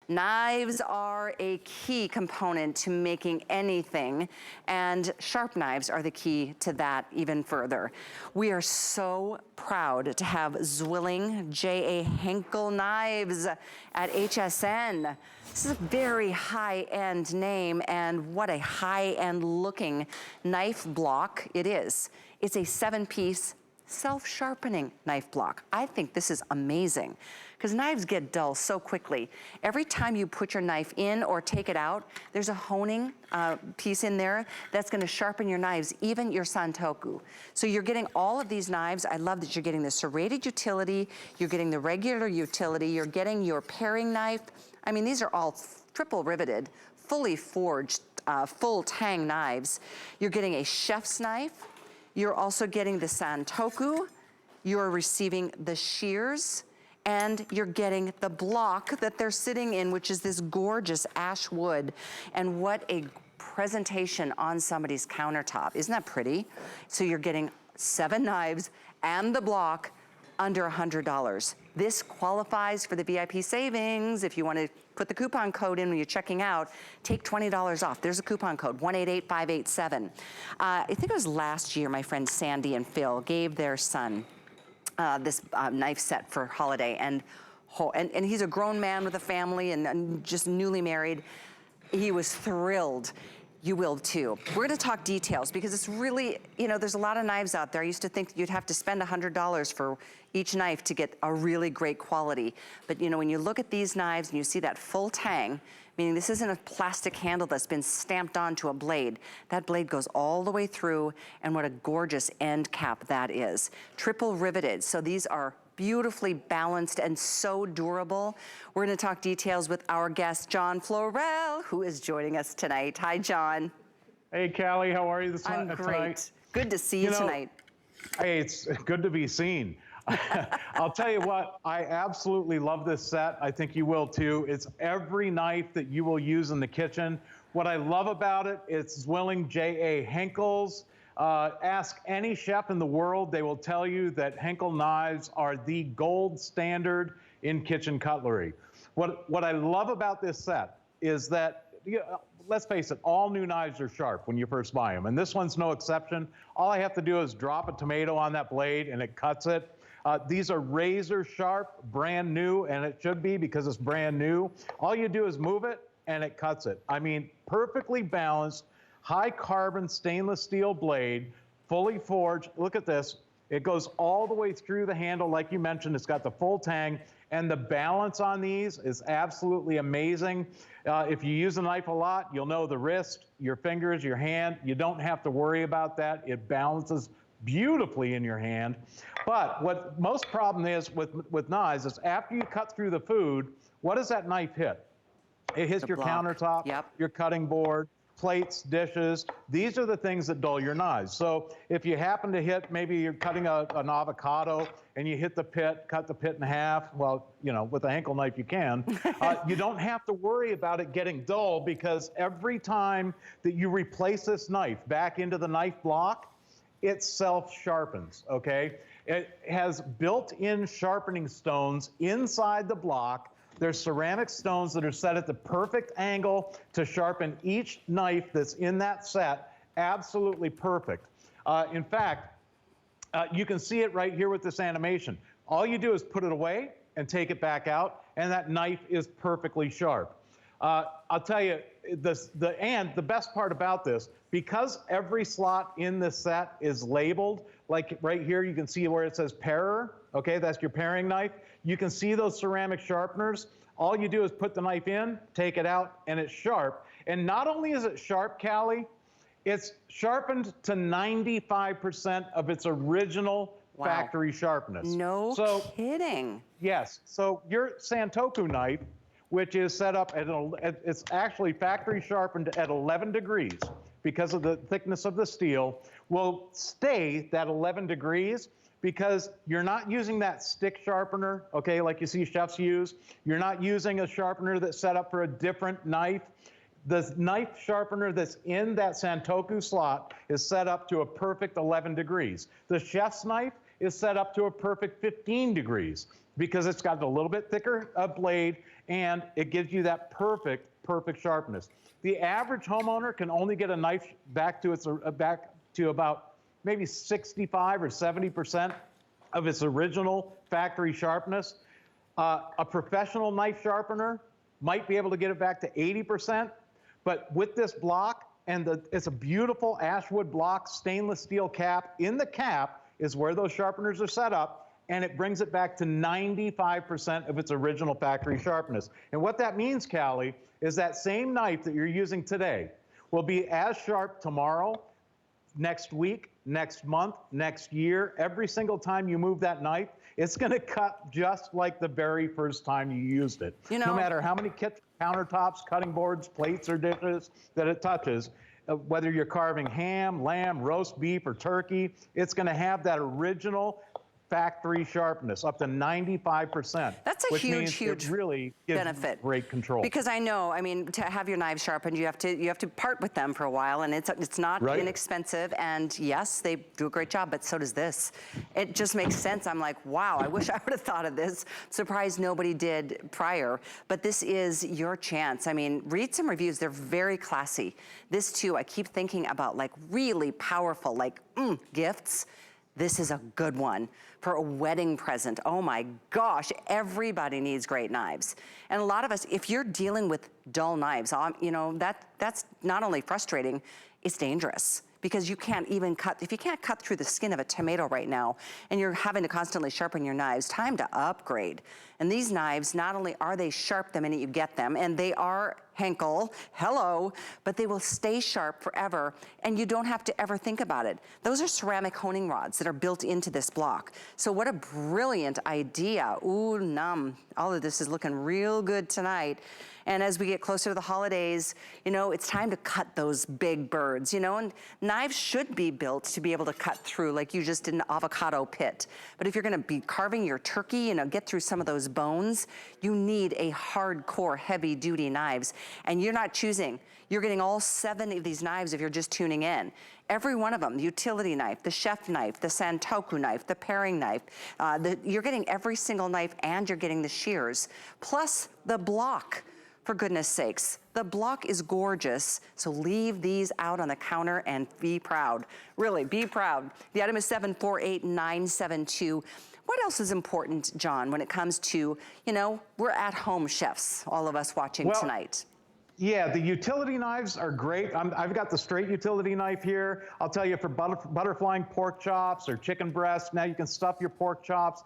Knives are a key component to making anything, and sharp knives are the key to that even further. We are so proud to have Zwilling J.A. Henckels knives at HSN. This is a very high-end name, and what a high-end looking knife block it is. It's a 7-piece self-sharpening knife block. I think this is amazing because knives get dull so quickly. Every time you put your knife in or take it out, there's a honing piece in there that's gonna sharpen your knives, even your Santoku. So you're getting all of these knives. I love that you're getting the serrated utility, you're getting the regular utility, you're getting your paring knife. I mean, these are all triple riveted, fully forged, full tang knives. You're getting a chef's knife. You're also getting the Santoku, you're receiving the shears, and you're getting the block that they're sitting in, which is this gorgeous ash wood. And what a presentation on somebody's countertop. Isn't that pretty? So you're getting 7 knives and the block under $100. This qualifies for the VIP savings. If you want to put the coupon code in when you're checking out, take $20 off. There's a coupon code, 188587. I think it was last year my friend Sandy and Phil gave their son this knife set for holiday, and he's a grown man with a family and just newly married. He was thrilled. You will too. We're gonna talk details because it's really, you know, there's a lot of knives out there. I used to think you'd have to spend $100 for each knife to get a really great quality. But you know, when you look at these knives and you see that full tang, meaning this isn't a plastic handle that's been stamped onto a blade. That blade goes all the way through, and what a gorgeous end cap that is. Triple riveted, so these are beautifully balanced and so durable. We're gonna talk details with our guest, John Florell, who is joining us tonight. Hi, John. Hey, Callie, how are you this I'm tonight? great. Good to see you tonight. Hey, it's good to be seen. I'll tell you what, I absolutely love this set. I think you will too. It's every knife that you will use in the kitchen. What I love about it, it's Zwilling J.A. Henckels. Ask any chef in the world, they will tell you that Henckels knives are the gold standard in kitchen cutlery. What I love about this set is that, let's face it, all new knives are sharp when you first buy them, and this one's no exception. All I have to do is drop a tomato on that blade and it cuts it. These are razor sharp, brand new, and it should be because it's brand new. All you do is move it and it cuts it. I mean, perfectly balanced, high carbon stainless steel blade, fully forged. Look at this. It goes all the way through the handle. Like you mentioned, it's got the full tang, and the balance on these is absolutely amazing. If you use a knife a lot, you'll know the wrist, your fingers, your hand. You don't have to worry about that. It balances beautifully in your hand. But what most problem is with knives is after you cut through the food, what does that knife hit? It hits your countertop, your cutting board, plates, dishes. These are the things that dull your knives. So if you happen to hit, maybe you're cutting an avocado and you hit the pit, cut the pit in half, well, you know, with a Henckels knife you can, you don't have to worry about it getting dull because every time that you replace this knife back into the knife block, it self-sharpens, okay? It has built-in sharpening stones inside the block. There's ceramic stones that are set at the perfect angle to sharpen each knife that's in that set, absolutely perfect. In fact, you can see it right here with this animation. All you do is put it away and take it back out, and that knife is perfectly sharp. I'll tell you, the best part about this, because every slot in this set is labeled, like right here, you can see where it says parer, okay, that's your paring knife. You can see those ceramic sharpeners. All you do is put the knife in, take it out, and it's sharp. And not only is it sharp, Callie, it's sharpened to 95% of its original factory sharpness. No kidding. Yes, so your Santoku knife, which is set up at, it's actually factory sharpened at 11 degrees because of the thickness of the steel, will stay that 11 degrees because you're not using that stick sharpener, okay, like you see chefs use. You're not using a sharpener that's set up for a different knife. The knife sharpener that's in that Santoku slot is set up to a perfect 11 degrees. The chef's knife is set up to a perfect 15 degrees because it's got a little bit thicker blade and it gives you that perfect sharpness. The average homeowner can only get a knife back to about maybe 65 or 70% of its original factory sharpness. A professional knife sharpener might be able to get it back to 80%, but with this block, and it's a beautiful ashwood block stainless steel cap. In the cap is where those sharpeners are set up, and it brings it back to 95% of its original factory sharpness. And what that means, Callie, is that same knife that you're using today will be as sharp tomorrow, next week, next month, next year. Every single time you move that knife, it's gonna cut just like the very first time you used it. You know, no matter how many countertops, cutting boards, plates, or dishes that it touches, whether you're carving ham, lamb, roast beef, or turkey, it's gonna have that original factory sharpness, up to 95%. That's a huge it really gives benefit. Great control. Because I know, I mean, to have your knives sharpened, you have to part with them for a while, and it's not inexpensive. And yes, they do a great job, but so does this. It just makes sense. I'm like, wow, I wish I would have thought of this. Surprised nobody did prior. But this is your chance. I mean, read some reviews. They're very classy. This too, I keep thinking about like really powerful, like gifts. This is a good one for a wedding present. Oh my gosh, everybody needs great knives. And a lot of us, if you're dealing with dull knives, you know, that's not only frustrating, it's dangerous. Because you can't even cut, if you can't cut through the skin of a tomato right now, and you're having to constantly sharpen your knives, time to upgrade. And these knives, not only are they sharp the minute you get them, and they are Henkel, hello, but they will stay sharp forever, and you don't have to ever think about it. Those are ceramic honing rods that are built into this block. So what a brilliant idea. Ooh, num. All of this is looking real good tonight. And as we get closer to the holidays, you know, it's time to cut those big birds, you know, and knives should be built to be able to cut through like you just did an avocado pit. But if you're gonna be carving your turkey, you know, get through some of those bones, you need a hardcore, heavy duty knives. And you're not choosing. You're getting all 7 of these knives if you're just tuning in. Every one of them, the utility knife, the chef knife, the Santoku knife, the paring knife, you're getting every single knife, and you're getting the shears, plus the block. For goodness sakes, the block is gorgeous, so leave these out on the counter and be proud. Really, be proud. The item is 748972. What else is important, John, when it comes to, you know, we're at-home chefs, all of us watching tonight? Yeah, the utility knives are great. I've got the straight utility knife here. I'll tell you, for butterflying pork chops or chicken breasts, now you can stuff your pork chops.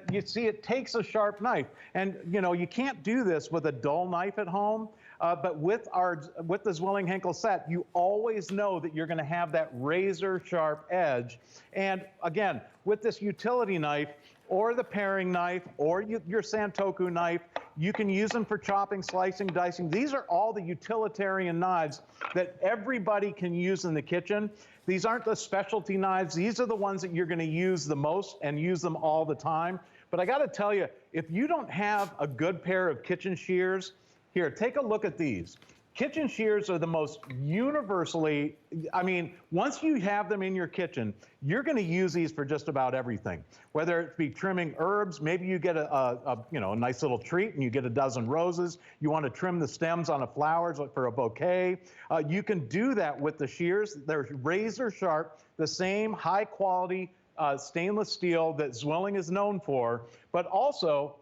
You see, it takes a sharp knife. And, you know, you can't do this with a dull knife at home. But with the Zwilling Henckels set, you always know that you're going to have that razor sharp edge. And again, with this utility knife, or the paring knife, or your Santoku knife, you can use them for chopping, slicing, dicing. These are all the utilitarian knives that everybody can use in the kitchen. These aren't the specialty knives. These are the ones that you're going to use the most and use them all the time. But I got to tell you, if you don't have a good pair of kitchen shears, here, take a look at these. Kitchen shears are the most universally, I mean, once you have them in your kitchen, you're going to use these for just about everything. Whether it be trimming herbs, maybe you get a nice little treat and you get a dozen roses. You want to trim the stems on a flowers for a bouquet. You can do that with the shears. They're razor sharp, the same high quality stainless steel that Zwilling is known for, but also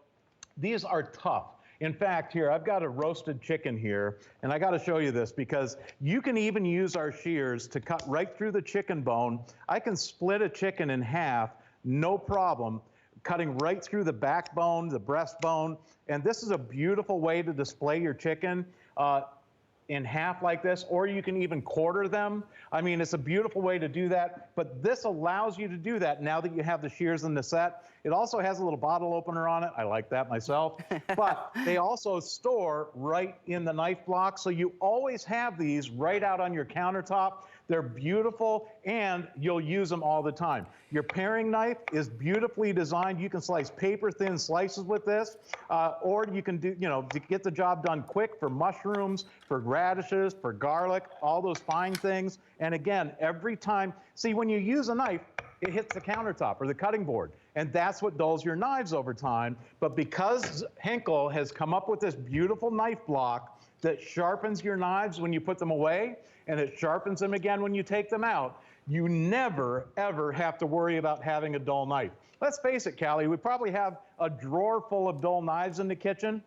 these are tough. In fact, here, I've got a roasted chicken here, and I got to show you this because you can even use our shears to cut right through the chicken bone. I can split a chicken in half, no problem, cutting right through the backbone, the breastbone, and this is a beautiful way to display your chicken in half like this, or you can even quarter them. I mean, it's a beautiful way to do that, but this allows you to do that now that you have the shears in the set. It also has a little bottle opener on it. I like that myself. But they also store right in the knife block, so you always have these right out on your countertop. They're beautiful, and you'll use them all the time. Your paring knife is beautifully designed. You can slice paper-thin slices with this, or you can do, to get the job done quick for mushrooms, for radishes, for garlic, all those fine things. And again, every time, see, when you use a knife, it hits the countertop or the cutting board. And that's what dulls your knives over time. But because Henkel has come up with this beautiful knife block that sharpens your knives when you put them away, and it sharpens them again when you take them out, you never, ever have to worry about having a dull knife. Let's face it, Callie, we probably have a drawer full of dull knives in the kitchen.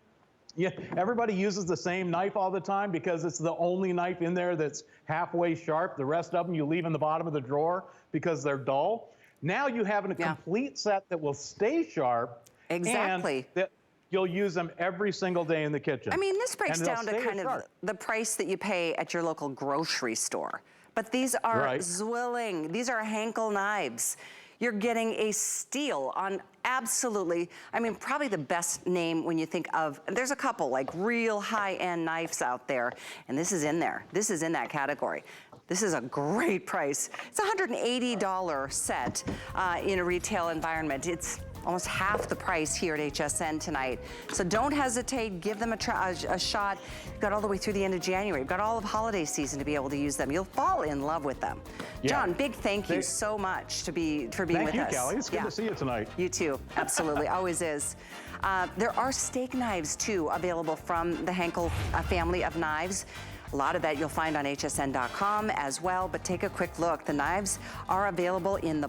Yeah, everybody uses the same knife all the time because it's the only knife in there that's halfway sharp. The rest of them you leave in the bottom of the drawer because they're dull. Now you have a complete set that will stay sharp. Exactly. And that you'll use them every single day in the kitchen. I mean, this breaks down to kind of the price that you pay at your local grocery store. But these are Zwilling. These are Henkel knives. You're getting a steal on absolutely, I mean, probably the best name when you think of, there's a couple like real high-end knives out there, and this is in there. This is in that category. This is a great price. It's a $180 set in a retail environment. It's almost half the price here at HSN tonight. So don't hesitate, give them a shot. You've got all the way through the end of January. You've got all of holiday season to be able to use them. You'll fall in love with them. Yeah. John, big thank you so much for being with us. Thank you, Callie. It's good to see you tonight. You too, absolutely, always is. There are steak knives too available from the Henkel family of knives. A lot of that you'll find on hsn.com as well, but take a quick look. The knives are available in the